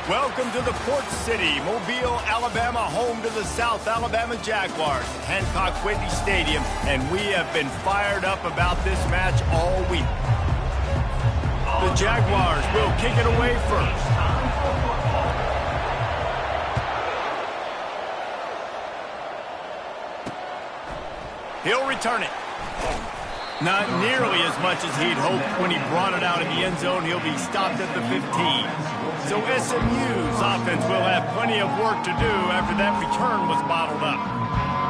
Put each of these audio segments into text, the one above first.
Welcome to the Port City, Mobile, Alabama, home to the South Alabama Jaguars at Hancock-Whitney Stadium, and we have been fired up about this match all week. The Jaguars will kick it away first. He'll return it. Not nearly as much as he'd hoped when he brought it out in the end zone. He'll be stopped at the 15. So SMU's offense will have plenty of work to do after that return was bottled up.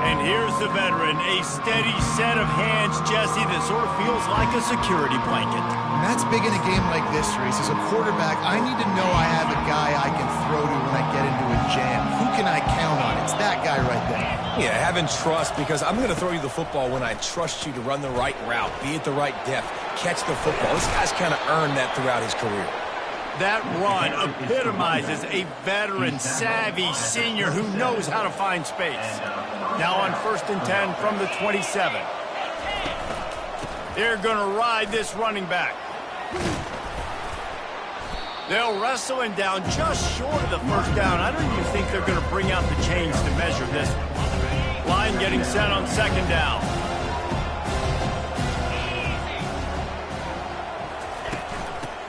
And here's the veteran, a steady set of hands, Jesse, that sort of feels like a security blanket. And that's big in a game like this, Reese. As a quarterback, I need to know I have a guy I can throw to when I get into a jam. Who can I count on? It's that guy right there. Yeah, having trust, because I'm going to throw you the football when I trust you to run the right route, be at the right depth, catch the football. This guy's kind of earned that throughout his career. That run epitomizes a veteran, savvy senior who knows how to find space. Now on 1st and 10 from the 27. They're going to ride this running back. They'll wrestle him down just short of the first down. I don't even think they're going to bring out the chains to measure this one. Line getting set on 2nd down.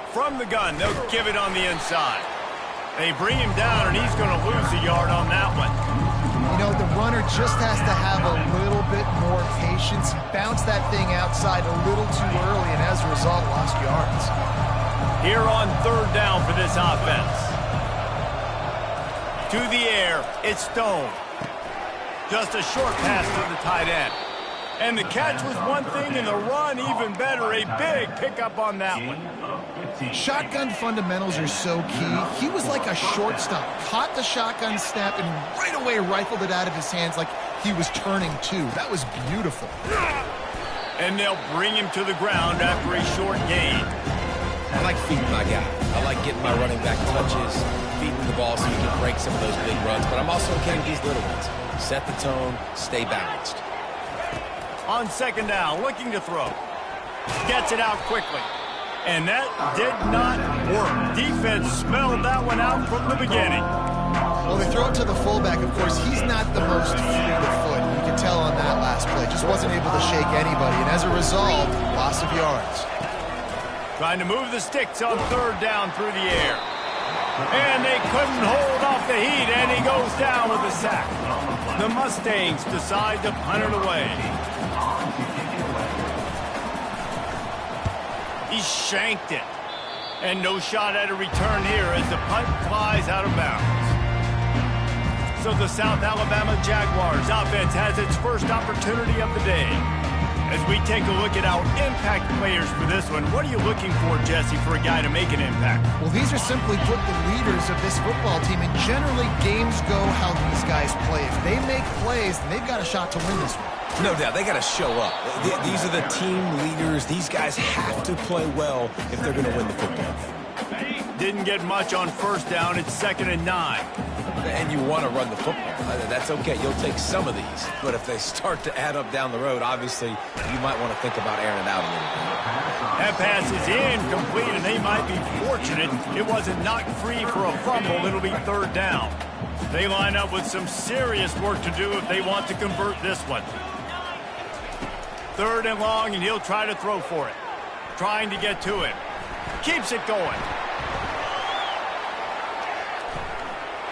From the gun, they'll give it on the inside. They bring him down, and he's going to lose a yard on that one. You know, the runner just has to have a little bit more patience. He bounced that thing outside a little too early, and as a result, lost yards. Here on 3rd down for this offense. To the air, it's Stone. Just a short pass to the tight end. And the catch was one thing, and the run even better. A big pickup on that one. Shotgun fundamentals are so key. He was like a shortstop. Caught the shotgun snap and right away rifled it out of his hands like he was turning two. That was beautiful. And they'll bring him to the ground after a short gain. I like feeding my guy. I like getting my running back touches, feeding the ball so you can break some of those big runs. But I'm also okay with these little ones. Set the tone, stay balanced. On 2nd down, looking to throw. Gets it out quickly. And that did not work. Defense smelled that one out from the beginning. Well, they throw it to the fullback. Of course, he's not the most fleet of foot. You can tell on that last play. Just wasn't able to shake anybody. And as a result, loss of yards. Trying to move the sticks on 3rd down through the air. And they couldn't hold off the heat, and he goes down with a sack. The Mustangs decide to punt it away. He shanked it. And no shot at a return here as the punt flies out of bounds. So the South Alabama Jaguars offense has its first opportunity of the day. As we take a look at our impact players for this one, what are you looking for, Jesse, for a guy to make an impact? Well, these are simply put the leaders of this football team, and generally games go how these guys play. If they make plays, then they've got a shot to win this one. No doubt, they got to show up. These are the team leaders. These guys have to play well if they're going to win the football game. Didn't get much on 1st down. It's 2nd and 9. And you want to run the football. That's okay. You'll take some of these. But if they start to add up down the road, obviously, you might want to think about airing it out a little bit. That pass is incomplete, and they might be fortunate it wasn't knocked free for a fumble. It'll be 3rd down. They line up with some serious work to do if they want to convert this one. 3rd and long, and he'll try to throw for it. Trying to get to it. Keeps it going.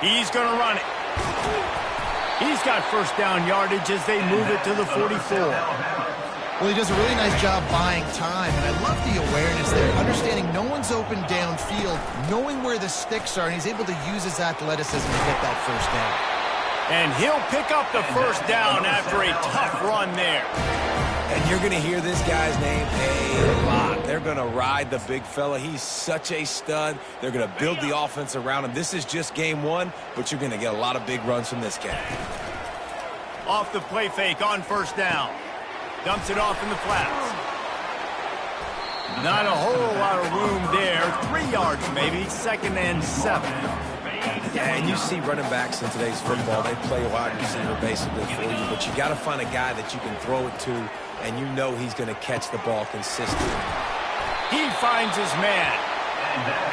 He's going to run it. He's got 1st down yardage as they move it to the 44. Well, he does a really nice job buying time, and I love the awareness there. Understanding no one's open downfield, knowing where the sticks are, and he's able to use his athleticism to get that 1st down. And he'll pick up the 1st down after a tough run there. And you're going to hear this guy's name a lot. They're going to ride the big fella. He's such a stud. They're going to build the offense around him. This is just game 1, but you're going to get a lot of big runs from this guy. Off the play fake on 1st down. Dumps it off in the flats. Not a whole lot of room there. 3 yards maybe. 2nd and 7. Yeah, and you see running backs in today's football, they play wide receiver basically for you, but you got to find a guy that you can throw it to, and you know he's going to catch the ball consistently. He finds his man.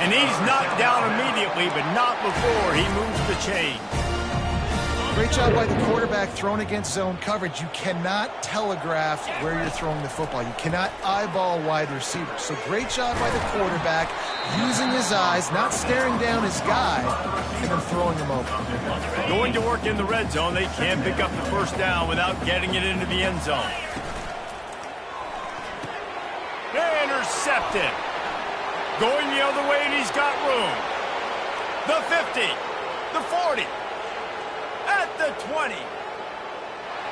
And he's knocked down immediately, but not before he moves the chain. Great job by the quarterback thrown against zone coverage. You cannot telegraph where you're throwing the football. You cannot eyeball wide receivers. So great job by the quarterback using his eyes, not staring down his guy, and then throwing him over. Going to work in the red zone, they can't pick up the first down without getting it into the end zone. Intercepted. Going the other way, and he's got room. The 50, the 40. At the 20.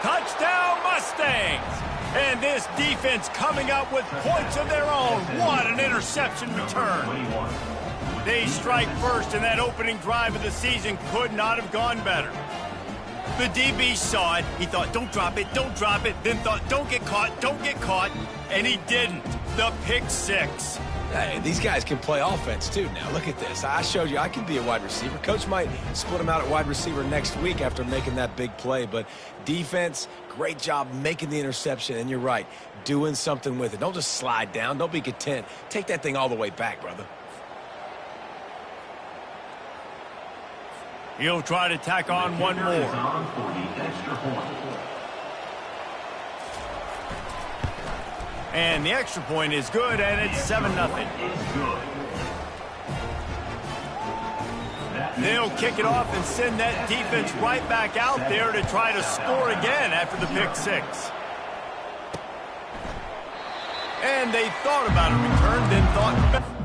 Touchdown Mustangs. And this defense coming up with points of their own. What an interception return. They strike first, and that opening drive of the season could not have gone better. The DB saw it. He thought, don't drop it, don't drop it. Then thought, don't get caught, don't get caught. And he didn't. The pick six. Hey, these guys can play offense, too. Now, look at this. I showed you I can be a wide receiver. Coach might split him out at wide receiver next week after making that big play. But defense, great job making the interception. And you're right, doing something with it. Don't just slide down. Don't be content. Take that thing all the way back, brother. He'll try to tack on one more. And the extra point is good, and it's 7-0. They'll kick it off and send that defense right back out there to try to score again after the pick six. And they thought about a return, then thought...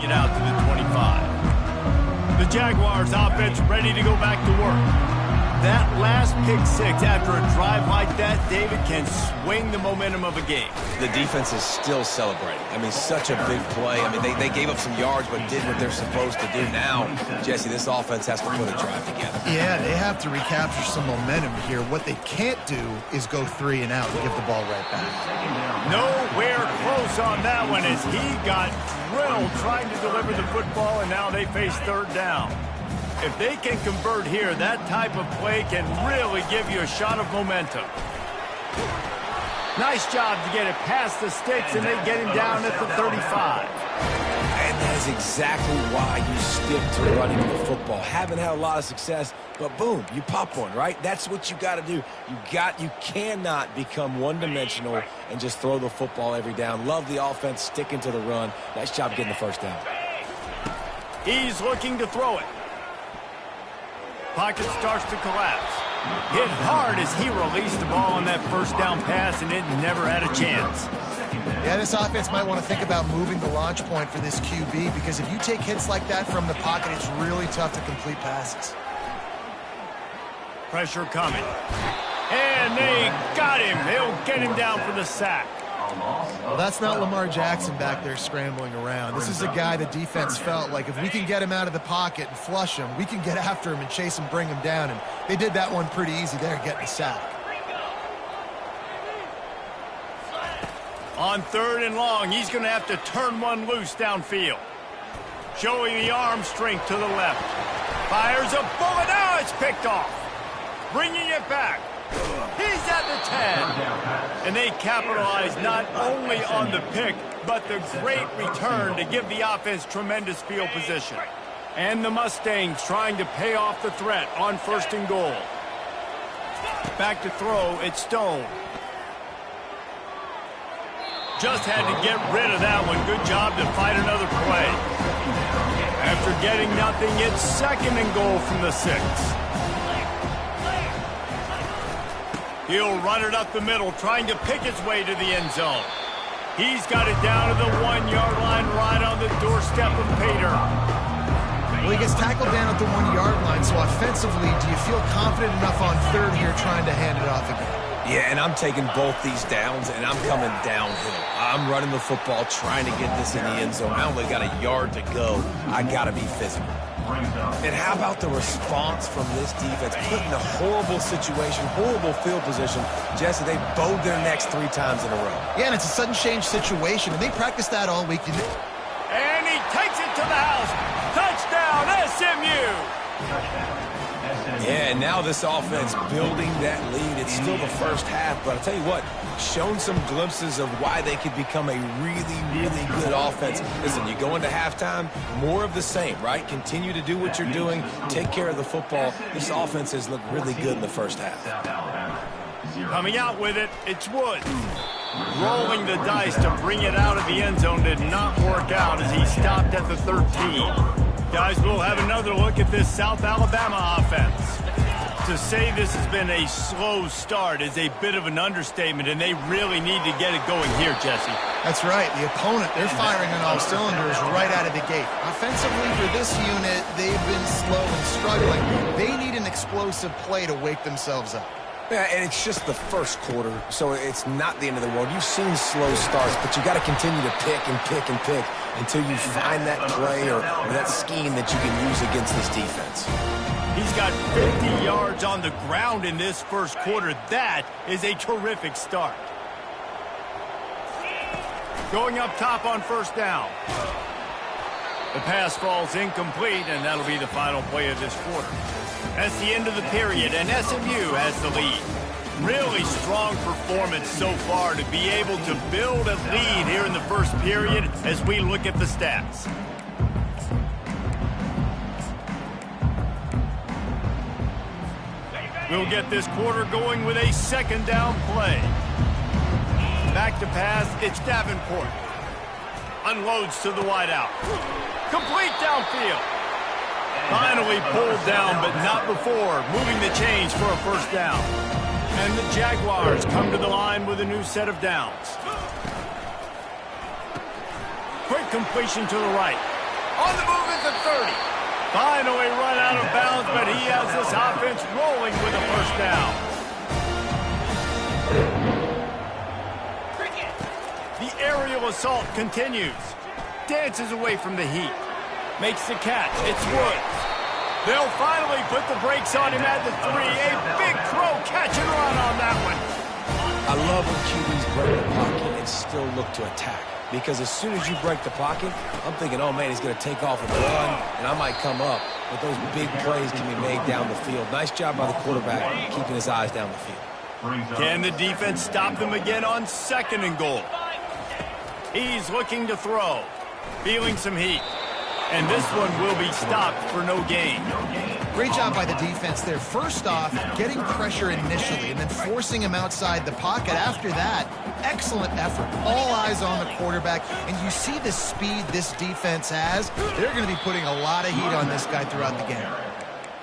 it out to the 25. The Jaguars offense ready to go back to work. That last pick six after a drive like that, David, can swing the momentum of a game. The defense is still celebrating. I mean, such a big play. I mean, they gave up some yards but did what they're supposed to do. Now, Jesse, this offense has to put a drive together. Yeah, they have to recapture some momentum here. What they can't do is go 3 and out and give the ball right back. Nowhere close on that one as he got drilled trying to deliver the football, and now they face third down. If they can convert here, that type of play can really give you a shot of momentum. Nice job to get it past the sticks, and they get him down at the 35. And that is exactly why you stick to running the football. Haven't had a lot of success, but boom, you pop one, right? That's what you got to do. You cannot become one-dimensional and just throw the football every down. Love the offense sticking to the run. Nice job getting the first down. He's looking to throw it. Pocket starts to collapse. Hit hard as he released the ball on that first down pass, and it never had a chance. Yeah, this offense might want to think about moving the launch point for this QB, because if you take hits like that from the pocket, it's really tough to complete passes. Pressure coming. And they got him. They'll get him down for the sack. Well, that's not Lamar Jackson back there scrambling around. This is a guy the defense felt like if we can get him out of the pocket and flush him, we can get after him and chase him, bring him down. And they did that one pretty easy there, getting a sack. On 3rd and long, he's going to have to turn one loose downfield. Showing the arm strength to the left. Fires a bullet. Now a That's picked off. Bringing it back. He's at the 10. And they capitalize not only on the pick, but the great return to give the offense tremendous field position. And the Mustangs trying to pay off the threat on 1st and goal. Back to throw, it's Stone. Just had to get rid of that one. Good job to fight another play. After getting nothing, it's 2nd and goal from the 6. He'll run it up the middle, trying to pick his way to the end zone. He's got it down to the 1-yard line, right on the doorstep of Pater. Well, he gets tackled down at the 1-yard line, so offensively, do you feel confident enough on 3rd here trying to hand it off again? Yeah, and I'm taking both these downs, and I'm coming downhill. I'm running the football, trying to get this in the end zone. I only got a yard to go. I got to be physical. And how about the response from this defense? Put in a horrible situation, horrible field position. Jesse, they bowed their necks 3 times in a row. Yeah, and it's a sudden change situation, and they practiced that all week. And he takes it to the house. Touchdown, SMU! Yeah, and now this offense building that lead. It's still the first half, but I'll tell you what, shown some glimpses of why they could become a really, really good offense. Listen, you go into halftime, more of the same, right? Continue to do what you're doing, take care of the football. This offense has looked really good in the first half. Coming out with it, it's Woods. Rolling the dice to bring it out of the end zone did not work out as he stopped at the 13. Guys, we'll have another look at this South Alabama offense. To say this has been a slow start is a bit of an understatement, and they really need to get it going here, Jesse. That's right. The opponent, they're firing on all cylinders right out of the gate. Offensively, for this unit, they've been slow and struggling. They need an explosive play to wake themselves up. Yeah, and it's just the first quarter, so it's not the end of the world. You've seen slow starts, but you got to continue to pick and pick and pick until you find that play or that scheme that you can use against this defense. He's got 50 yards on the ground in this first quarter. That is a terrific start. Going up top on 1st down. The pass falls incomplete, and that'll be the final play of this quarter. That's the end of the period, and SMU has the lead. Really strong performance so far to be able to build a lead here in the first period as we look at the stats. We'll get this quarter going with a 2nd down play. Back to pass, it's Davenport. Unloads to the wideout. Complete downfield. Finally pulled down, but not before. Moving the chains for a 1st down. And the Jaguars come to the line with a new set of downs. Quick completion to the right. On the move at the 30. Finally run out of bounds, but he has this offense rolling with a 1st down. The aerial assault continues. Dances away from the heat. Makes the catch. It's Woods. They'll finally put the brakes on him at the 3. A big throw, catch and run on that one. I love when QBs break the pocket and still look to attack. Because as soon as you break the pocket, I'm thinking, oh, man, he's going to take off and run, and I might come up. But those big plays can be made down the field. Nice job by the quarterback keeping his eyes down the field. Can the defense stop them again on 2nd and goal? He's looking to throw. Feeling some heat. And this one will be stopped for no gain. Great job by the defense there. First off, getting pressure initially and then forcing him outside the pocket. After that, excellent effort. All eyes on the quarterback. And you see the speed this defense has. They're going to be putting a lot of heat on this guy throughout the game.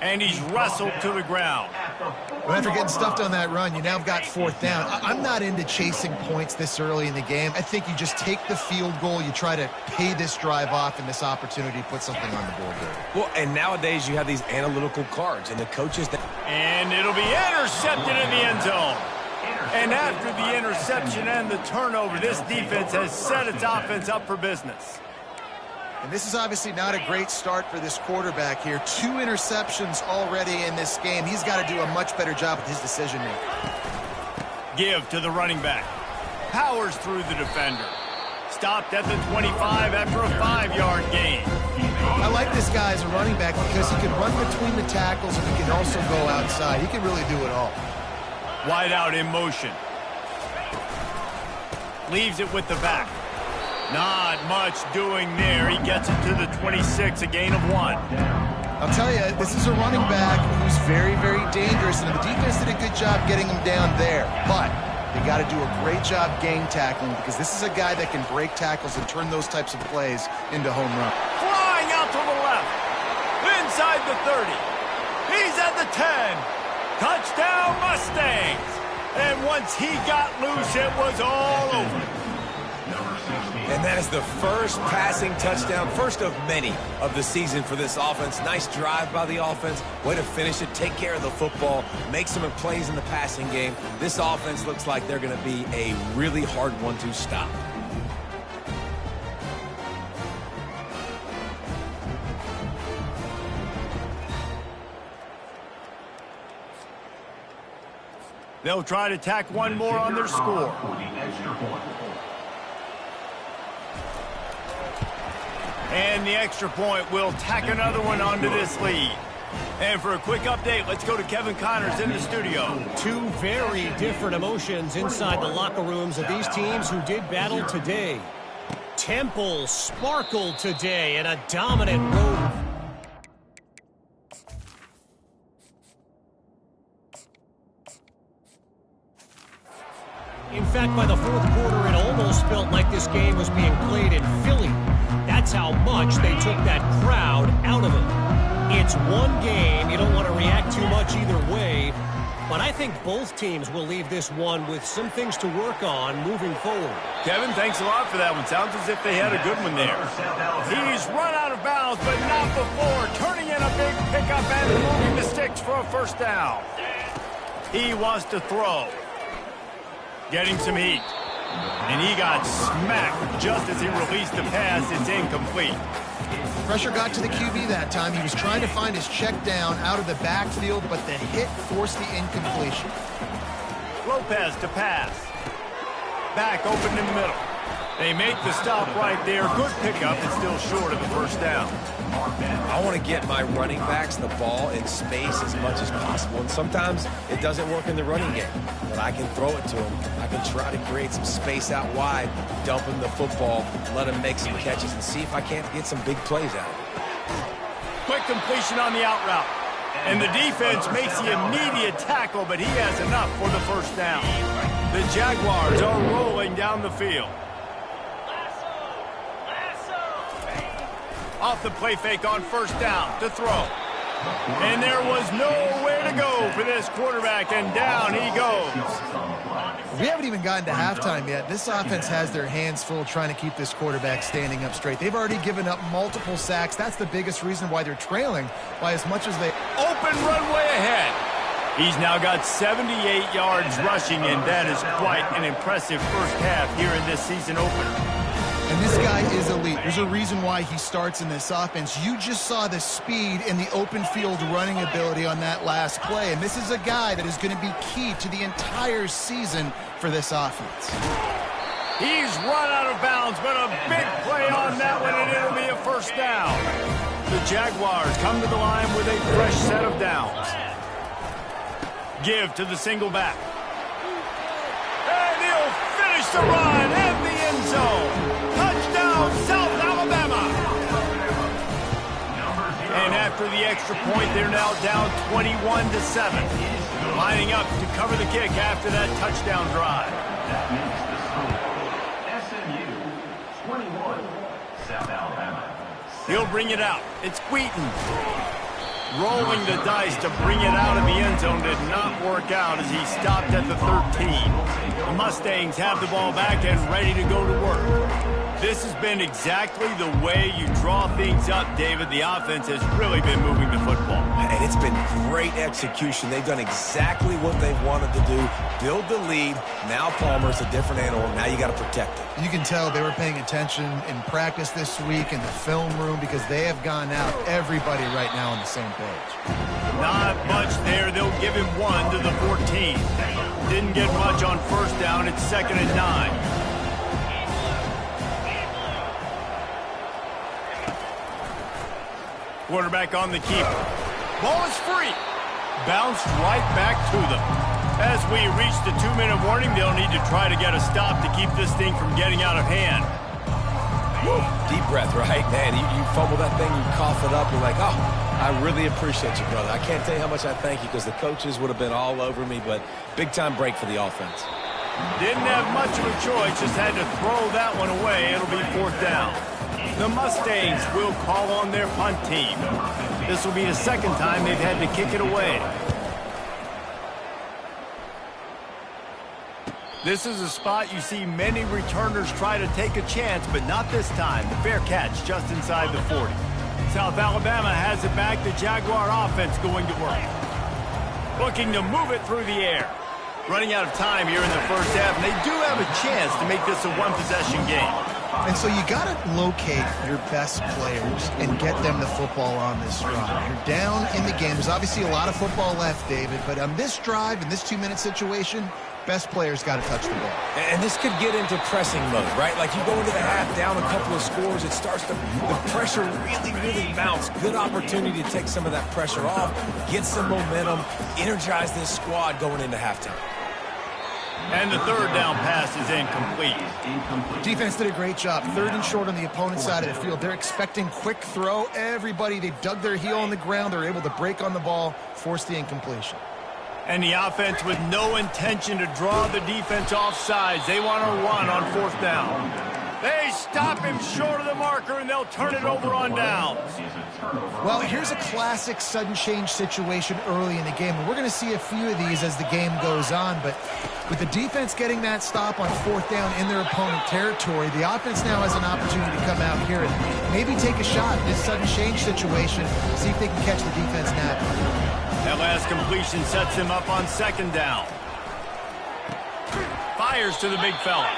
And he's wrestled to the ground. Well, after getting stuffed on that run, you now have got 4th down. I'm not into chasing points this early in the game. I think you just take the field goal, you try to pay this drive off, and this opportunity to put something on the board here. Well, and nowadays you have these analytical cards, and the coaches... And it'll be intercepted in the end zone. And after the interception and the turnover, this defense has set its offense up for business. And this is obviously not a great start for this quarterback here. 2 interceptions already in this game. He's got to do a much better job with his decision-making. Give to the running back. Powers through the defender. Stopped at the 25 after a 5-yard gain. I like this guy as a running back because he can run between the tackles and he can also go outside. He can really do it all. Wide out in motion. Leaves it with the back. Not much doing there. He gets it to the 26, a gain of 1. I'll tell you, this is a running back who's very, very dangerous, and the defense did a good job getting him down there. But they got to do a great job game tackling because this is a guy that can break tackles and turn those types of plays into home runs. Flying out to the left. Inside the 30. He's at the 10. Touchdown Mustangs. And once he got loose, it was all over. And that is the first passing touchdown, first of many of the season for this offense. Nice drive by the offense. Way to finish it, take care of the football, make some plays in the passing game. This offense looks like they're going to be a really hard one to stop. They'll try to tack one more on their score. And the extra point will tack another one onto this lead. And for a quick update, let's go to Kevin Connors in the studio. Two very different emotions inside the locker rooms of these teams who did battle today. Temple sparkled today in a dominant road. In fact, by the fourth quarter, it almost felt like this game was being played in Philly. That's how much they took that crowd out of it. It's one game. You don't want to react too much either way. But I think both teams will leave this one with some things to work on moving forward. Kevin, thanks a lot for that one. Sounds as if they had a good one there. He's run out of bounds, but not before. Turning in a big pickup and moving the sticks for a first down. He wants to throw. Getting some heat. And he got smacked just as he released the pass. It's incomplete. Pressure got to the QB that time. He was trying to find his check down out of the backfield, but the hit forced the incompletion. Lopez to pass. Back open in the middle. They make the stop right there. Good pickup. It's still short of the first down. I want to get my running backs the ball in space as much as possible. And sometimes it doesn't work in the running game. But I can throw it to them. I can try to create some space out wide, dump him the football, let him make some catches, and see if I can't get some big plays out of it. Quick completion on the out route. And the defense makes the immediate tackle, but he has enough for the first down. The Jaguars are rolling down the field. Off the play fake on first down to throw. And there was nowhere to go for this quarterback, and down he goes. We haven't even gotten to halftime yet. This offense has their hands full trying to keep this quarterback standing up straight. They've already given up multiple sacks. That's the biggest reason why they're trailing by as much as they... Open runway ahead. He's now got 78 yards rushing, and that is quite an impressive first half here in this season opener. And this guy is elite. There's a reason why he starts in this offense. You just saw the speed and the open field running ability on that last play. And this is a guy that is going to be key to the entire season for this offense. He's run out of bounds, but a big play on that one, and it'll be a first down. The Jaguars come to the line with a fresh set of downs. Give to the single back. And he'll finish the run in the end zone. Touchdown, South Alabama. And after the extra point, they're now down 21-7. Lining up to cover the kick after that touchdown drive. SMU 21, South Alabama. He'll bring it out. It's Wheaton. Rolling the dice to bring it out of the end zone did not work out as he stopped at the 13. The Mustangs have the ball back and ready to go to work. This has been exactly the way you draw things up, David. The offense has really been moving the football. And it's been great execution. They've done exactly what they've wanted to do. Build the lead. Now Palmer's a different animal. Now you got to protect it. You can tell they were paying attention in practice this week in the film room because they have gone out everybody right now on the same page. Not much there. They'll give him one to the 14. Didn't get much on first down. It's 2nd and 9. Quarterback on the keeper. Ball is free. Bounced right back to them. As we reach the 2-minute warning, they'll need to try to get a stop to keep this thing from getting out of hand. Woo. Deep breath, right? Man, you fumble that thing, you cough it up, you're like, oh, I really appreciate you, brother. I can't tell you how much I thank you because the coaches would have been all over me, but big-time break for the offense. Didn't have much of a choice, just had to throw that one away. It'll be 4th down. The Mustangs will call on their punt team. This will be the second time they've had to kick it away. This is a spot you see many returners try to take a chance, but not this time. The fair catch just inside the 40. South Alabama has it back. The Jaguar offense going to work. Looking to move it through the air. Running out of time here in the first half, and they do have a chance to make this a one-possession game. And so you got to locate your best players and get them the football on this drive. You're down in the game. There's obviously a lot of football left, David, but on this drive, in this 2-minute situation, best players got to touch the ball. And this could get into pressing mode, right? Like you go into the half down a couple of scores, it starts to, the pressure really mounts. Good opportunity to take some of that pressure off, get some momentum, energize this squad going into halftime. And the 3rd down pass is incomplete. Defense did a great job. 3rd and short on the opponent's side of the field. They're expecting quick throw. Everybody, they've dug their heel on the ground. They're able to break on the ball, force the incompletion. And the offense with no intention to draw the defense off sides. They want to run on 4th down. They stop him short of the marker, and they'll turn it over on downs. Well, here's a classic sudden change situation early in the game. And we're going to see a few of these as the game goes on. But with the defense getting that stop on 4th down in their opponent territory, the offense now has an opportunity to come out here and maybe take a shot at this sudden change situation, see if they can catch the defense now. That last completion sets him up on 2nd down. Fires to the big fella.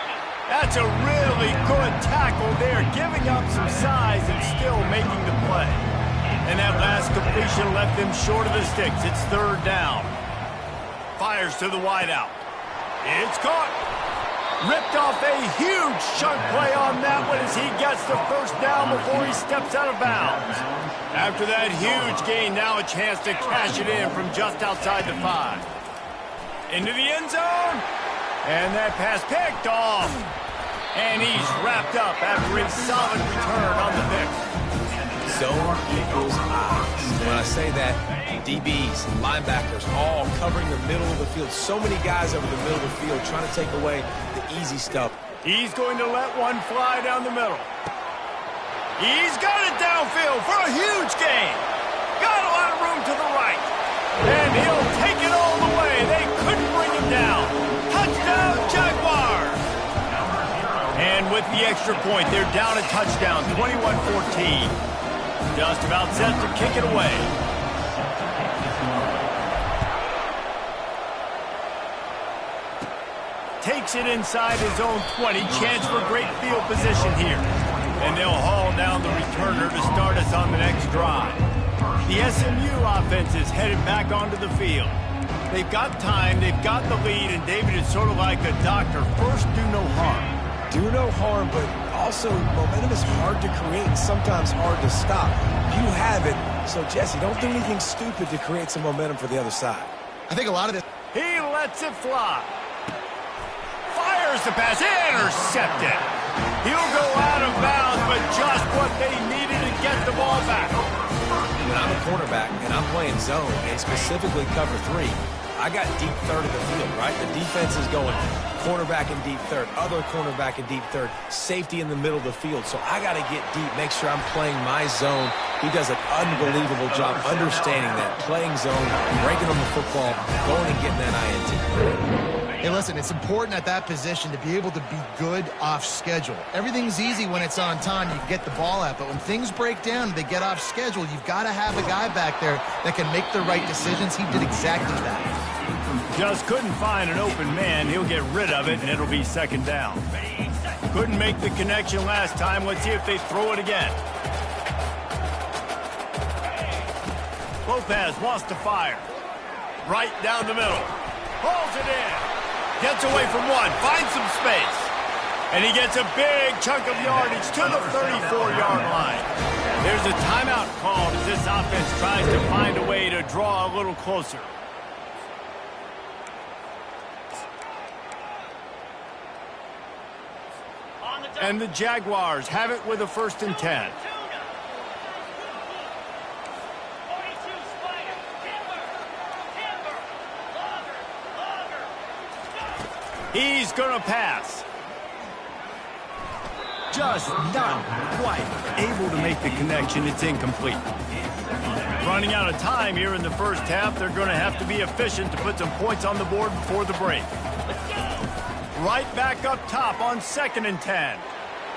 That's a really good tackle there, giving up some size and still making the play. And that last completion left them short of the sticks. It's 3rd down. Fires to the wideout. It's caught. Ripped off a huge chunk play on that one as he gets the 1st down before he steps out of bounds. After that huge gain, now a chance to cash it in from just outside the 5. Into the end zone. And that pass picked off. And he's wrapped up after a solid return on the pick. Zone equals eyes. When I say that, DBs, linebackers, all covering the middle of the field. So many guys over the middle of the field trying to take away the easy stuff. He's going to let one fly down the middle. He's got it downfield for a huge gain. Got a lot of room to the right. And he'll take it all the way. They couldn't bring him down. Touchdown, Jaguars. And with the extra point, they're down a touchdown, 21-14. Just about set to kick it away. Takes it inside his own 20. Chance for great field position here. And they'll haul down the returner to start us on the next drive. The SMU offense is headed back onto the field. They've got time, they've got the lead, and David is sort of like a doctor. First, do no harm. Do no harm, but also momentum is hard to create and sometimes hard to stop. You have it, so Jesse, don't do anything stupid to create some momentum for the other side. I think a lot of this... He lets it fly. Fires the pass, intercepted. He'll go out of bounds, but just what they needed to get the ball back. When I'm a cornerback and I'm playing zone and specifically cover 3, I got deep 3rd of the field, right? The defense is going cornerback in deep 3rd, other cornerback in deep 3rd, safety in the middle of the field. So I got to get deep, make sure I'm playing my zone. He does an unbelievable job understanding that, playing zone, breaking on the football, going and getting that INT. Hey, listen, it's important at that position to be able to be good off schedule. Everything's easy when it's on time. You can get the ball out. But when things break down, they get off schedule, you've got to have a guy back there that can make the right decisions. He did exactly that. Just couldn't find an open man. He'll get rid of it, and it'll be 2nd down. Couldn't make the connection last time. Let's see if they throw it again. Lopez wants to fire. Right down the middle. Pulls it in. Gets away from one. Finds some space. And he gets a big chunk of yardage to the 34-yard line. There's a timeout called as this offense tries to find a way to draw a little closer. And the Jaguars have it with a 1st and 10. He's going to pass. Just not quite able to make the connection. It's incomplete. Running out of time here in the first half. They're going to have to be efficient to put some points on the board before the break. Right back up top on 2nd and 10.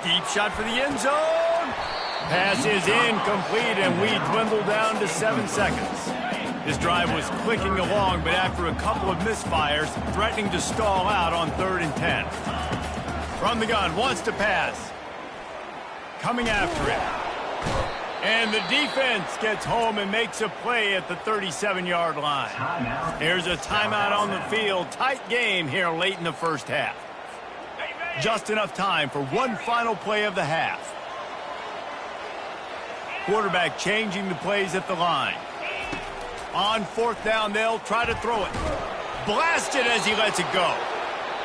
Deep shot for the end zone. Pass is incomplete, and we dwindle down to 7 seconds. This drive was clicking along, but after a couple of misfires, threatening to stall out on 3rd and 10. From the gun, wants to pass. Coming after it. And the defense gets home and makes a play at the 37-yard line. Here's a timeout on the field. Tight game here late in the first half. Just enough time for one final play of the half. Quarterback changing the plays at the line. On 4th down, they'll try to throw it. Blasted as he lets it go.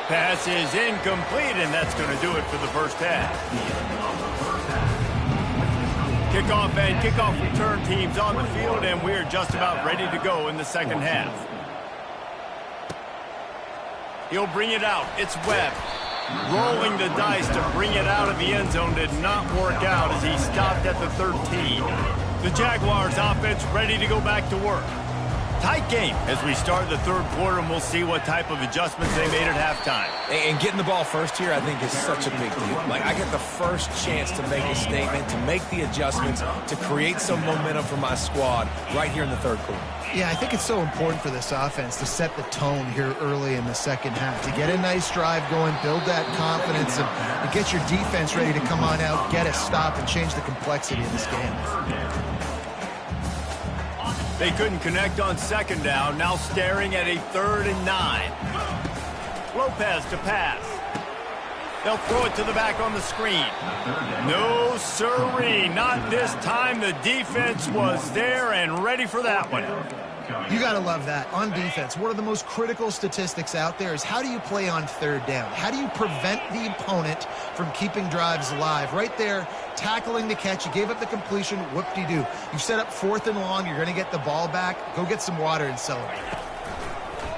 Pass is incomplete, and that's going to do it for the first half. Kickoff and kickoff return teams on the field, and we're just about ready to go in the second half. He'll bring it out. It's Webb. Rolling the dice to bring it out of the end zone did not work out as he stopped at the 13. The Jaguars offense ready to go back to work. Tight game as we start the 3rd quarter, and we'll see what type of adjustments they made at halftime. And getting the ball first here, I think, is such a big deal. Like, I get the first chance to make a statement, to make the adjustments, to create some momentum for my squad right here in the 3rd quarter. Yeah, I think it's so important for this offense to set the tone here early in the second half, to get a nice drive going, build that confidence, and get your defense ready to come on out, get a stop, and change the complexity of this game. They couldn't connect on 2nd down, now staring at a 3rd and 9. Lopez to pass. They'll throw it to the back on the screen. No sirree, not this time. The defense was there and ready for that one. You got to love that. On defense, one of the most critical statistics out there is how do you play on 3rd down? How do you prevent the opponent from keeping drives alive? Right there, tackling the catch. You gave up the completion. Whoop-de-doo. You set up 4th and long. You're going to get the ball back. Go get some water and celebrate.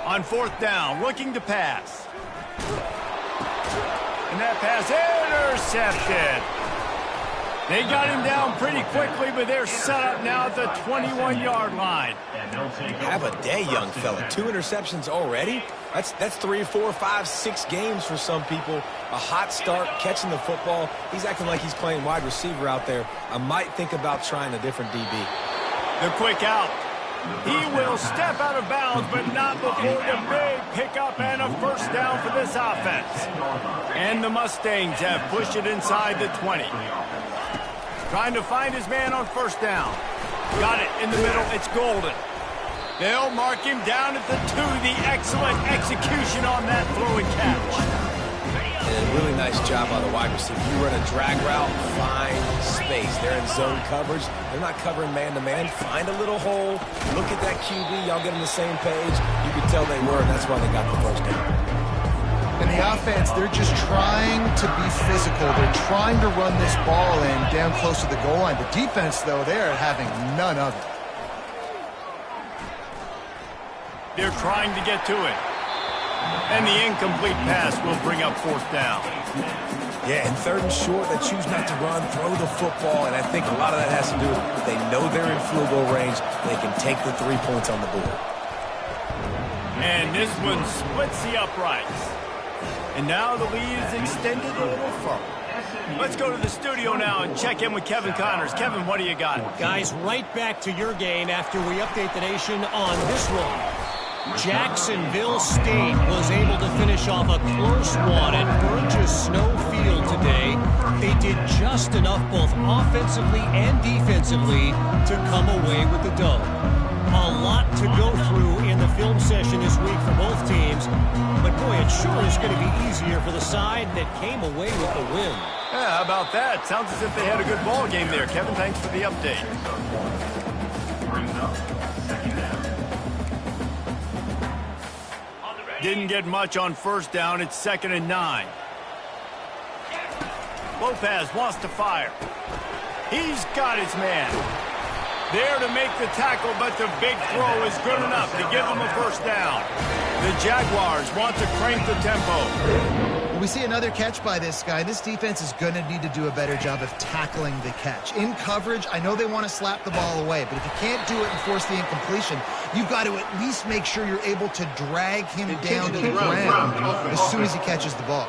On 4th down, looking to pass. And that pass intercepted. They got him down pretty quickly, but they're set up now at the 21-yard line. Have a day, young fella. 2 interceptions already? That's 3, 4, 5, 6 games for some people. A hot start, catching the football. He's acting like he's playing wide receiver out there. I might think about trying a different DB. The quick out. He will step out of bounds, but not before the big pickup and a 1st down for this offense. And the Mustangs have pushed it inside the 20. Trying to find his man on 1st down. Got it in the middle. It's Golden. They'll mark him down at the 2. The excellent execution on that throw and catch. And a really nice job by the wide receiver. You run a drag route, find space. They're in zone coverage. They're not covering man-to-man. Find a little hole. Look at that QB. Y'all get on the same page. You can tell they were, and that's why they got the 1st down. And the offense, they're just trying to be physical. They're trying to run this ball in down close to the goal line. The defense, though, they're having none of it. They're trying to get to it. And the incomplete pass will bring up 4th down. Yeah, and 3rd and short, they choose not to run, throw the football, and I think a lot of that has to do with they know they're in field goal range. They can take the 3 points on the board. And this one splits the uprights. And now the lead is extended a little further. Let's go to the studio now and check in with Kevin Connors. Kevin, what do you got? Guys, right back to your game after we update the nation on this one. Jacksonville State was able to finish off a close one at Burgess Snow Field today. They did just enough both offensively and defensively to come away with the dub. A lot to go through in the film session this week for both teams. But, boy, it sure is going to be easier for the side that came away with the win. Yeah, how about that? Sounds as if they had a good ball game there. Kevin, thanks for the update. Brings up second down. Didn't get much on first down. It's 2nd and 9. Lopez wants to fire. He's got his man. There to make the tackle, but the big throw is good enough to give them a first down. The Jaguars want to crank the tempo. We see another catch by this guy. This defense is going to need to do a better job of tackling the catch. In coverage, I know they want to slap the ball away, but if you can't do it and force the incompletion, you've got to at least make sure you're able to drag him down to the ground as soon as he catches the ball.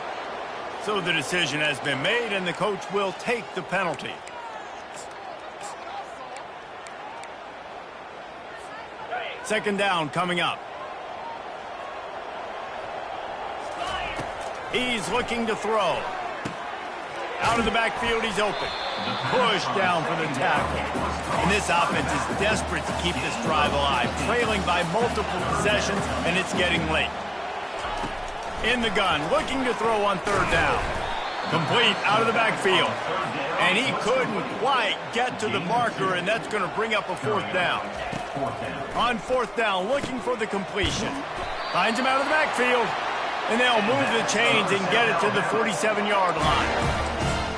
So the decision has been made, and the coach will take the penalty. Second down coming up. He's looking to throw. Out of the backfield, he's open. Push down for the tackle. And this offense is desperate to keep this drive alive, trailing by multiple possessions, and it's getting late. In the gun, looking to throw on third down. Complete out of the backfield. And he couldn't quite get to the marker, and that's going to bring up a fourth down. On fourth down, looking for the completion. Finds him out of the backfield. And they'll move the chains and get it to the 47-yard line.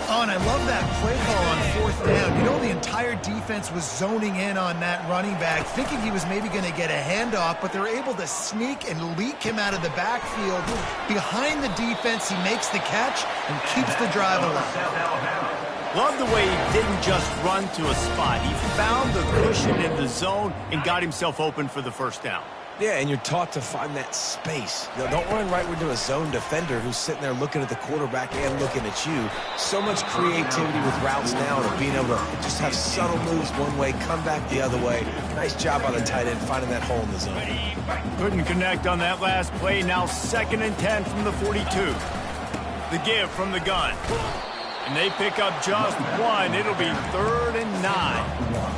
Oh, and I love that play call on fourth down. You know, the entire defense was zoning in on that running back, thinking he was maybe going to get a handoff, but they're able to sneak and leak him out of the backfield. Behind the defense, he makes the catch and keeps the drive alive. Love the way he didn't just run to a spot. He found the cushion in the zone and got himself open for the first down. Yeah, and you're taught to find that space. You know, don't run right into a zone defender who's sitting there looking at the quarterback and looking at you. So much creativity with routes now and being able to just have subtle moves one way, come back the other way. Nice job on the tight end finding that hole in the zone. Couldn't connect on that last play. Now 2nd and 10 from the 42. The give from the gun. And they pick up just one. It'll be 3rd and 9.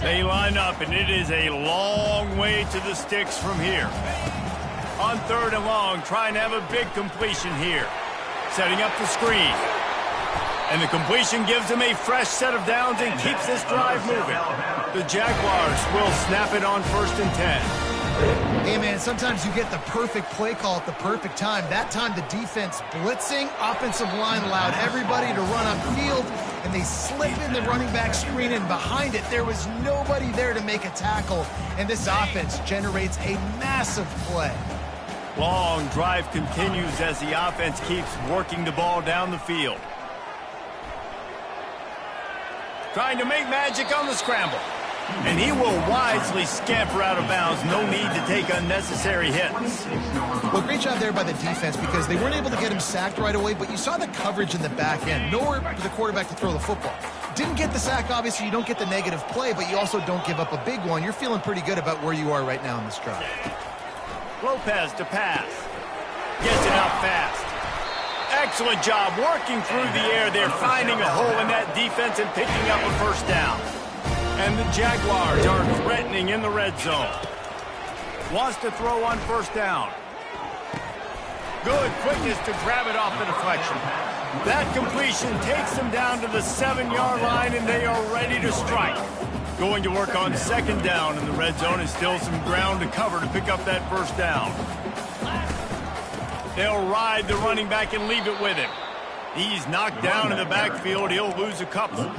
They line up, and it is a long way to the sticks from here. On 3rd and long, trying to have a big completion here. Setting up the screen. And the completion gives them a fresh set of downs and keeps this drive moving. The Jaguars will snap it on 1st and 10. Hey, man, sometimes you get the perfect play call at the perfect time. That time, the defense blitzing, offensive line allowed everybody to run upfield, and they slip in the running back screen, and behind it, there was nobody there to make a tackle, and this offense generates a massive play. Long drive continues as the offense keeps working the ball down the field. Trying to make magic on the scramble. And he will wisely scamper out of bounds. No need to take unnecessary hits. Well, great job there by the defense because they weren't able to get him sacked right away, but you saw the coverage in the back end. Nowhere for the quarterback to throw the football. Didn't get the sack, obviously. You don't get the negative play, but you also don't give up a big one. You're feeling pretty good about where you are right now in this drive. Lopez to pass. Gets it out fast. Excellent job working through the air there, finding a hole in that defense and picking up a first down. And the Jaguars are threatening in the red zone. Wants to throw on first down. Good quickness to grab it off the deflection. That completion takes them down to the 7-yard line, and they are ready to strike. Going to work on 2nd down in the red zone, and still some ground to cover to pick up that first down. They'll ride the running back and leave it with him. He's knocked down in the backfield. He'll lose a couple.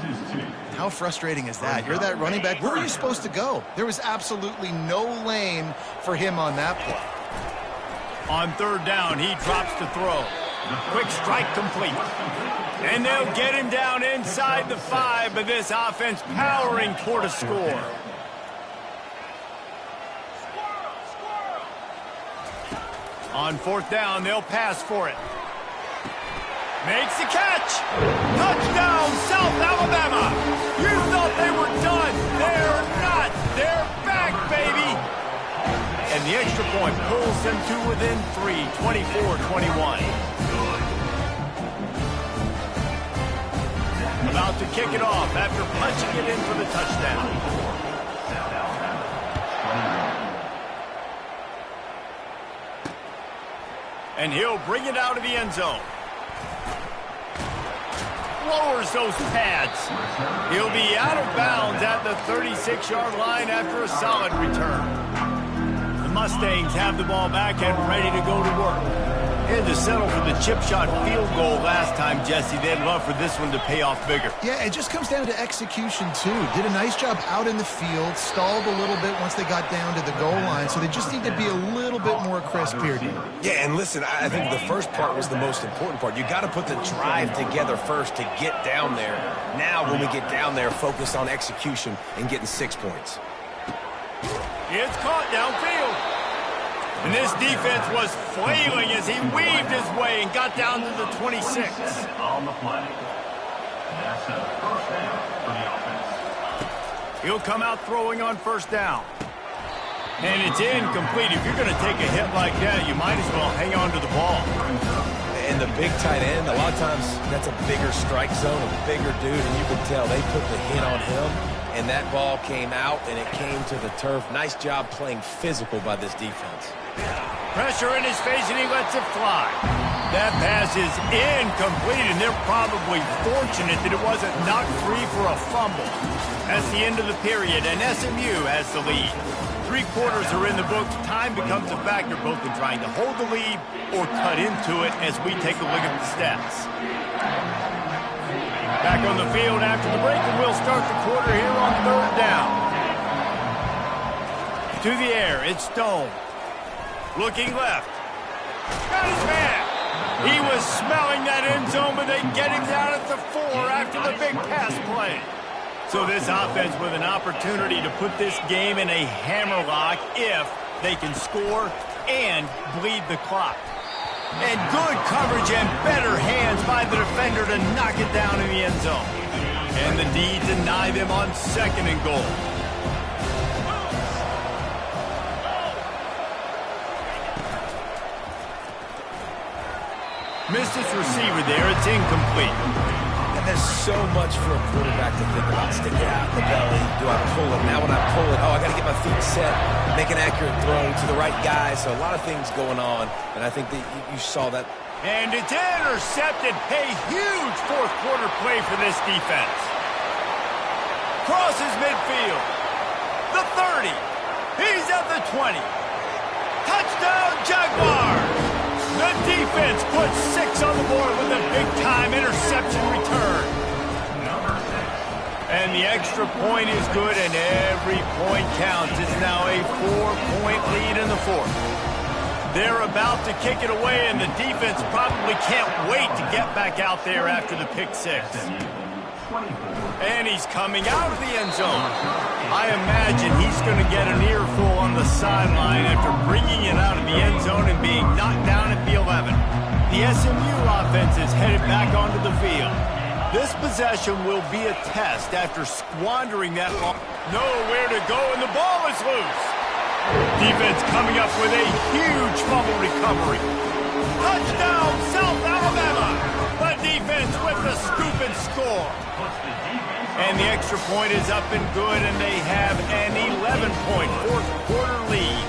How frustrating is that? You're that running back. Where were you supposed to go? There was absolutely no lane for him on that play. On 3rd down, he drops to throw. Quick strike complete. And they'll get him down inside the 5, but this offense powering toward a score. On 4th down, they'll pass for it. Makes the catch. Touchdown, South Alabama. You thought they were done. They're not. They're back, baby. And the extra point pulls them to within 3, 24-21. About to kick it off after punching it in for the touchdown. And he'll bring it out of the end zone. Lowers those pads. He'll be out of bounds at the 36-yard line after a solid return. The Mustangs have the ball back and ready to go to work. Had to settle for the chip shot field goal last time, Jesse. They'd love for this one to pay off bigger. Yeah, it just comes down to execution, too. Did a nice job out in the field, stalled a little bit once they got down to the goal line, so they just need to be a little bit more crisp here, Dean. Yeah, and listen, I think the first part was the most important part. You got to put the drive together first to get down there. Now, when we get down there, focus on execution and getting 6 points. It's caught downfield. And this defense was flailing as he weaved his way and got down to the 26. On the play. That's a first down for the offense. He'll come out throwing on first down. And it's incomplete. If you're going to take a hit like that, you might as well hang on to the ball. And the big tight end, a lot of times that's a bigger strike zone, a bigger dude, and you can tell they put the hit on him, and that ball came out, and it came to the turf. Nice job playing physical by this defense. Pressure in his face, and he lets it fly. That pass is incomplete, and they're probably fortunate that it wasn't knocked free for a fumble. That's the end of the period, and SMU has the lead. 3 quarters are in the books. Time becomes a factor both in trying to hold the lead or cut into it as we take a look at the stats. Back on the field after the break, and we'll start the quarter here on third down. To the air, it's Stone. Looking left. Got his man. He was smelling that end zone, but they get him down at the 4 after the big pass play. So this offense with an opportunity to put this game in a hammerlock if they can score and bleed the clock. And good coverage and better hands by the defender to knock it down in the end zone. And the D deny them on 2nd and goal. Missed his receiver there. It's incomplete. And there's so much for a quarterback to think about. Stick it out in the belly. Do I pull it? Now when I pull it, I got to get my feet set, make an accurate throw to the right guy. So a lot of things going on, and I think that you saw that. And it's intercepted. A huge 4th quarter play for this defense. Crosses midfield. The 30. He's at the 20. Touchdown, Jaguars! The defense puts 6 on the board with a big-time interception return. And the extra point is good, and every point counts. It's now a 4-point lead in the 4th. They're about to kick it away, and the defense probably can't wait to get back out there after the pick 6. And he's coming out of the end zone. I imagine he's going to get an earful on the sideline after bringing it out of the end zone and being knocked down at the 11. The SMU offense is headed back onto the field. This possession will be a test after squandering that ball. Nowhere to go, and the ball is loose. Defense coming up with a huge fumble recovery. Touchdown, South Alabama! The defense with the scoop and score. And the extra point is up and good, and they have an 11-point 4th quarter lead.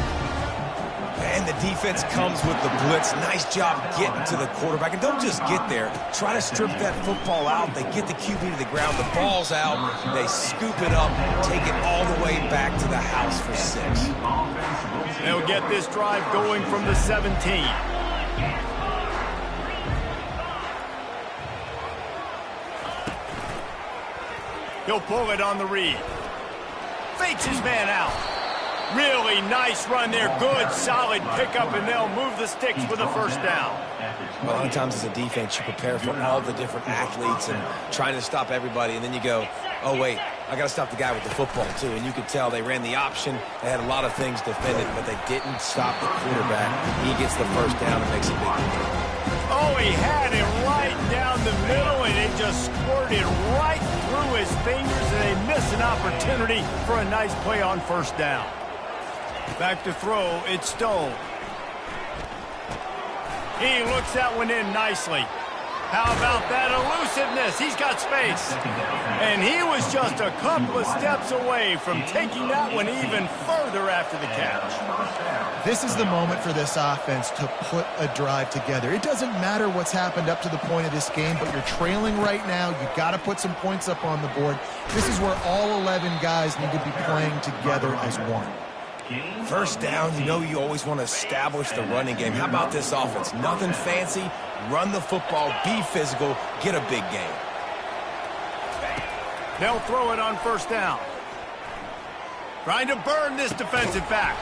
And the defense comes with the blitz. Nice job getting to the quarterback. And don't just get there. Try to strip that football out. They get the QB to the ground. The ball's out. They scoop it up, take it all the way back to the house for 6. They'll get this drive going from the 17. He'll pull it on the read. Fakes his man out. Really nice run there. Good, solid pickup, and they'll move the sticks with a first down. A lot of times as a defense, you prepare for all the different athletes and trying to stop everybody, and then you go, oh, wait, I got to stop the guy with the football, too. And you could tell they ran the option. They had a lot of things defended, but they didn't stop the quarterback. He gets the first down and makes a big play. Oh, he had it right down the middle, and it just squirted right through his fingers, and they miss an opportunity for a nice play on first down. Back to throw, it's Stone. He looks that one in nicely. How about that elusiveness? He's got space. And he was just a couple of steps away from taking that one even further after the catch. This is the moment for this offense to put a drive together. It doesn't matter what's happened up to the point of this game, but you're trailing right now. You've got to put some points up on the board. This is where all 11 guys need to be playing together as one. First down, you know you always want to establish the running game. How about this offense? Nothing fancy. Run the football, be physical, get a big gain. They'll throw it on first down. Trying to burn this defensive back.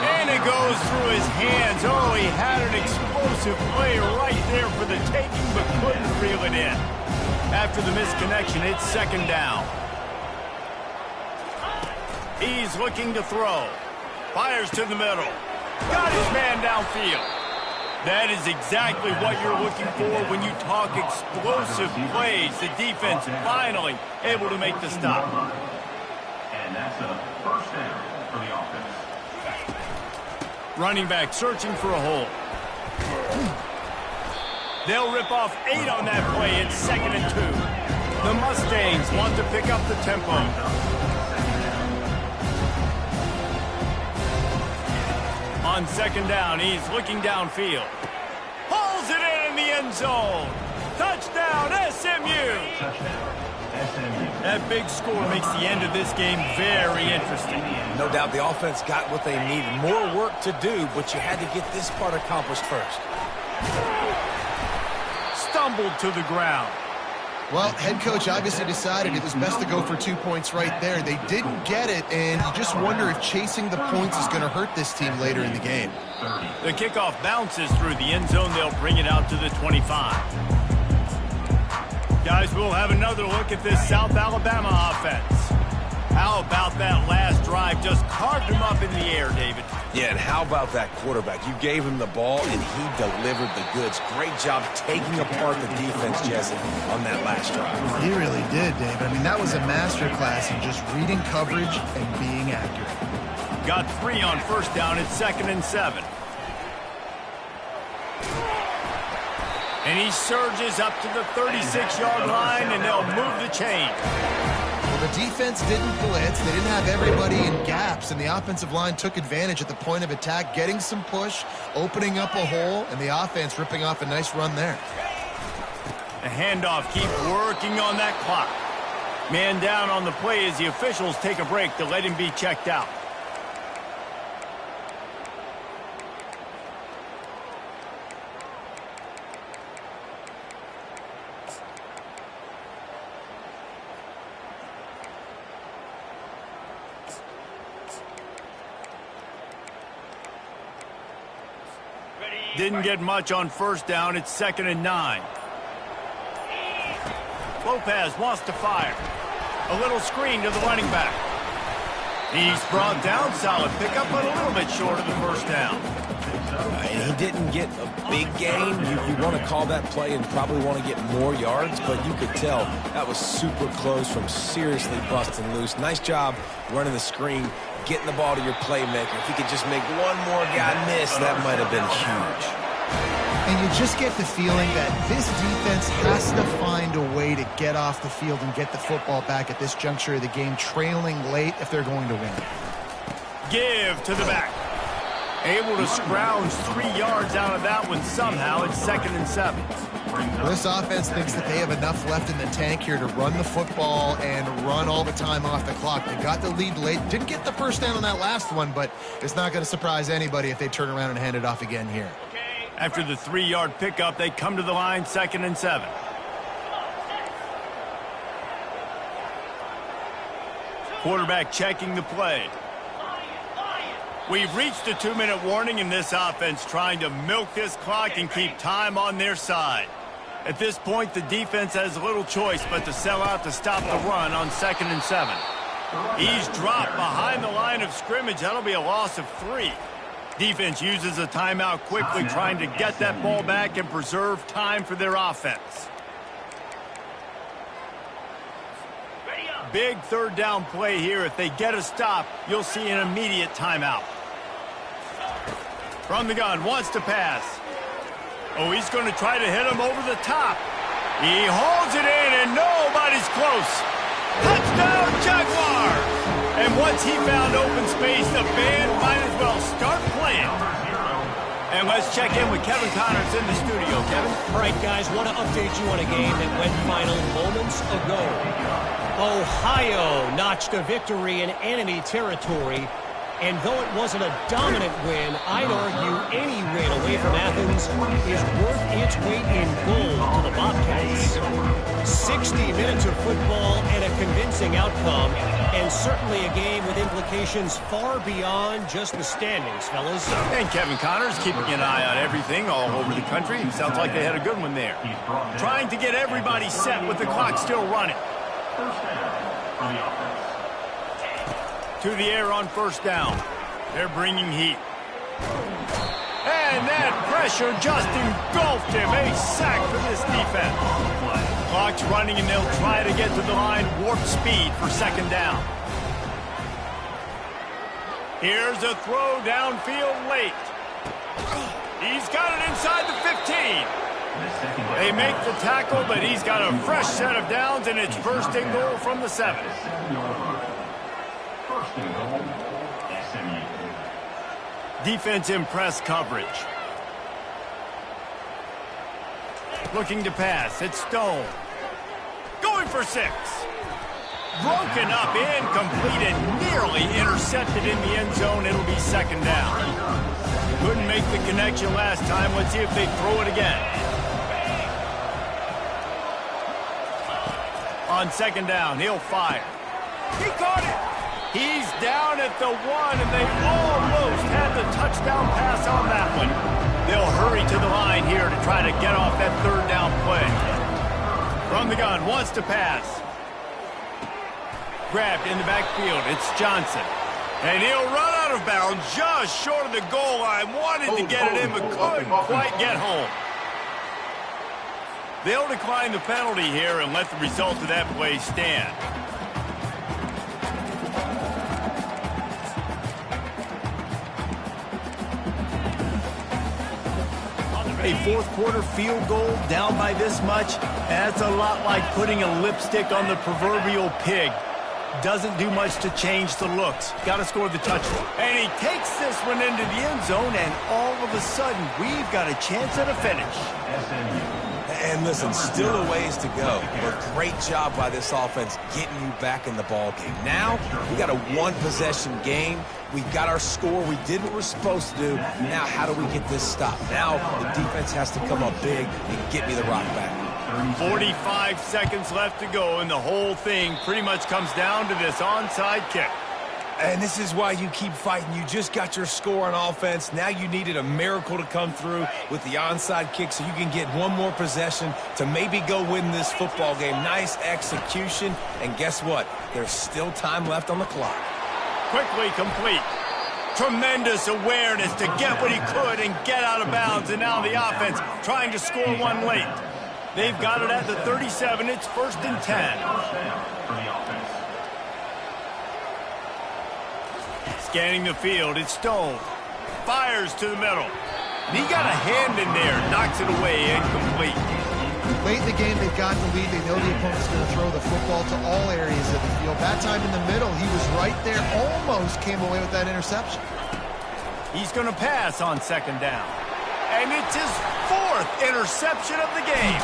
And it goes through his hands. Oh, he had an explosive play right there for the taking, but couldn't reel it in. After the misconnection, it's second down. He's looking to throw. Fires to the middle. Got his man downfield. That is exactly what you're looking for when you talk explosive plays. The defense finally able to make the stop. And that's a first down for the offense. Running back searching for a hole. They'll rip off 8 on that play. It's 2nd and 2. The Mustangs want to pick up the tempo. On second down, he's looking downfield. Pulls it in the end zone. Touchdown, SMU. That big score makes the end of this game very interesting. No doubt the offense got what they needed. More work to do, but you had to get this part accomplished first. Stumbled to the ground. Well, head coach obviously decided it was best to go for 2 points right there. They didn't get it, and you just wonder if chasing the points is going to hurt this team later in the game. The kickoff bounces through the end zone. They'll bring it out to the 25. Guys, we'll have another look at this South Alabama offense. How about that last drive? Just carved him up in the air, David. Yeah, and how about that quarterback? You gave him the ball, and he delivered the goods. Great job taking apart the defense, Jesse, on that last drive. He really did, David. I mean, that was a masterclass in just reading coverage and being accurate. Got 3 on first down. It's 2nd and 7. And he surges up to the 36-yard line, and they'll move the chain. Well, the defense didn't blitz. They didn't have everybody in gaps, and the offensive line took advantage at the point of attack, getting some push, opening up a hole, and the offense ripping off a nice run there. The handoff, keep working on that clock. Man down on the play as the officials take a break to let him be checked out. Didn't get much on first down. It's 2nd and 9. Lopez wants to fire. A little screen to the running back. He's brought down. Solid pickup, but a little bit short of the first down. He didn't get a big gain. You want to call that play and probably want to get more yards, but you could tell that was super close from seriously busting loose. Nice job running the screen, getting the ball to your playmaker. If he could just make one more guy miss, that might have been huge. And you just get the feeling that this defense has to find a way to get off the field and get the football back at this juncture of the game, trailing late if they're going to win. Give to the back. Able to scrounge 3 yards out of that one somehow. It's 2nd and 7. Well, this offense thinks that they have enough left in the tank here to run the football and run all the time off the clock. They got the lead late. Didn't get the first down on that last one, but it's not going to surprise anybody if they turn around and hand it off again here. After the 3-yard pickup, they come to the line, 2nd and 7. Quarterback checking the play. We've reached a 2-minute warning in this offense, trying to milk this clock and keep time on their side. At this point, the defense has little choice but to sell out to stop the run on 2nd and 7. He's dropped behind the line of scrimmage. That'll be a loss of 3. Defense uses a timeout quickly, trying to get that ball back and preserve time for their offense. Big 3rd down play here. If they get a stop, you'll see an immediate timeout. From the gun, wants to pass. Oh, he's going to try to hit him over the top. He holds it in, and nobody's close. Jaguars! And once he found open space, the band might as well start playing. And let's check in with Kevin Connors in the studio. Kevin? All right, guys, want to update you on a game that went final moments ago. Ohio notched a victory in enemy territory. And though it wasn't a dominant win, I'd argue any win away from Athens is worth its weight in gold to the Bobcats. 60 minutes of football and a convincing outcome, and certainly a game with implications far beyond just the standings, fellas. And Kevin Connors keeping an eye on everything all over the country. Sounds like they had a good one there. Trying to get everybody set with the clock still running. First down for the offense. To the air on first down. They're bringing heat. And that pressure just engulfed him. A sack for this defense. Clock's running, and they'll try to get to the line warp speed for second down. Here's a throw downfield late. He's got it inside the 15. They make the tackle, but he's got a fresh set of downs, and it's first and goal from the 7. First and goal, SMU. Defense in press coverage. Looking to pass. It's Stone. Going for 6. Broken up, incomplete, and nearly intercepted in the end zone. It'll be second down. Couldn't make the connection last time. Let's see if they throw it again. On second down, he'll fire. He caught it. He's down at the 1, and they almost had the touchdown pass on that one. They'll hurry to the line here to try to get off that third down play. From the gun, wants to pass. Grabbed in the backfield, it's Johnson. And he'll run out of bounds just short of the goal line. Wanted to get it in, but couldn't quite get home. They'll decline the penalty here and let the result of that play stand. A fourth quarter field goal down by this much, that's a lot like putting a lipstick on the proverbial pig. Doesn't do much to change the looks. Got to score the touchdown. And he takes this one into the end zone, and all of a sudden, we've got a chance at a finish. And listen, still a ways to go, but great job by this offense getting you back in the ball game. Now, we got a one-possession game. We got our score. We did what we're supposed to do. Now, how do we get this stopped? Now, the defense has to come up big and get me the rock back. 45 seconds left to go, and the whole thing pretty much comes down to this onside kick. And this is why you keep fighting. You just got your score on offense. Now you needed a miracle to come through with the onside kick so you can get one more possession to maybe go win this football game. Nice execution. And guess what? There's still time left on the clock. Quickly complete. Tremendous awareness to get what he could and get out of bounds. And now the offense trying to score one late. They've got it at the 37. It's first and 10. Scanning the field, it's Stone. Fires to the middle. And he got a hand in there, knocks it away, incomplete. Late in the game, they've got the lead. They know the opponent's going to throw the football to all areas of the field. That time in the middle, he was right there, almost came away with that interception. He's going to pass on second down. And it's his 4th interception of the game.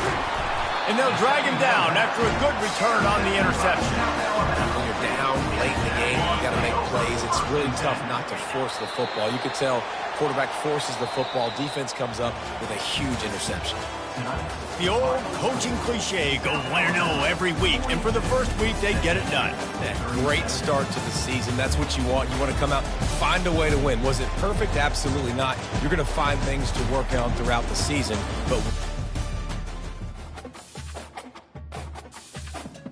And they'll drag him down after a good return on the interception. When you're down late in the game, you got to make plays. It's really tough not to force the football. You could tell quarterback forces the football. Defense comes up with a huge interception. The old coaching cliche, go win or no every week. And for the first week, they get it done. Great start to the season. That's what you want. You want to come out, find a way to win. Was it perfect? Absolutely not. You're going to find things to work on throughout the season. But